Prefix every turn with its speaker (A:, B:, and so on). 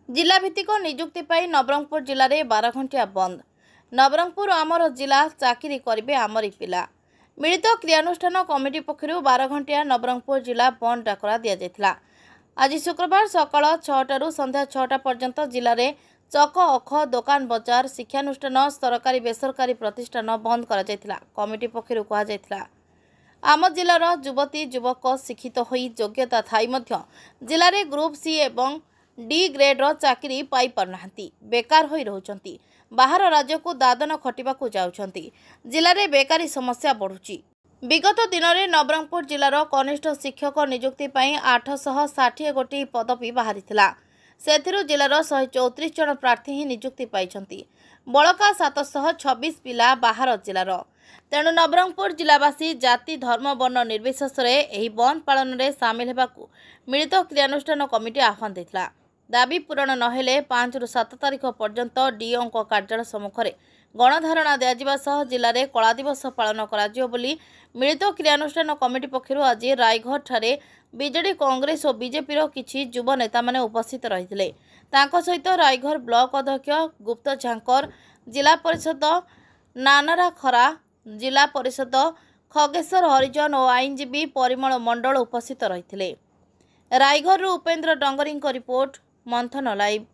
A: जिला भित्तिक नियुक्ति पाई नवरंगपुर जिले में 12 घंटिया बंद। नवरंगपुर आमर जिला चाकरी करेंगे आमरी पिला। मिलित क्रियानुष्ठान कमिटी पक्षर 12 घंटिया नवरंगपुर जिला बंद डाकरा दि जाइथिला। आज शुक्रवार सकाळ 6टारू संध्या 6टा पर्यंत जिले में चक अख दोकान बजार शिक्षानुष्ठान सरकारी बेसरकारी प्रतिष्ठान बंद करा जाइथिला। कमिटी पक्षर कहुला आम जिलार युवती युवक शिक्षित होई योग्यता थाई मध्य जिले में ग्रुप सी एवं डी ग्रेड्र चाकरी पाई पारनाहांती, बेकार होई रहउचंती। बाहर राज्य को दादन खटिबाकू जाउछंती। जिले में बेकारी समस्या बढ़ुची। विगत दिन में नवरंगपुर जिलार कनिष्ठ शिक्षक नियुक्ति पाई 860 गोटी पदवी बाहरी सेथिरु जिलार 134 जन प्रार्थी ही नियुक्ति पाइछंती। बळका 726 पिला बाहर जिलार। तेणु नवरंगपुर जिलावासी जाति धर्म वर्ण निर्विशेष एही बंद पालन में सामिल होगाकू मिलित क्रियानुष्ठान कमिटी आह्वान देथिला। दाबी पूरण नहेले 5 ରୁ 7 तारिख पर्यंत डीओ कार्यालय सम्मुखें गणधारणा दिज्वा सह जिले में कला दिवस पालन करा बोली मिलित क्रियानुष्ठान कमिटी पक्षर आज रायगढ़ ठारे बीजेडी कांग्रेस और बीजेपी किछि युव नेता माने उपस्थित रहिथिले। तांको सहित रायगढ़ ब्लॉक अध्यक्ष गुप्त झांकर, जिला परिषद नानारा खरा, जिला परिषद खगेश्वर हरिजन और आईनजीवी परिमल मंडल उपस्थित रहिथिले। रायगढ़ उपेन्द्र डंगरी रिपोर्ट, मंथन लाइव।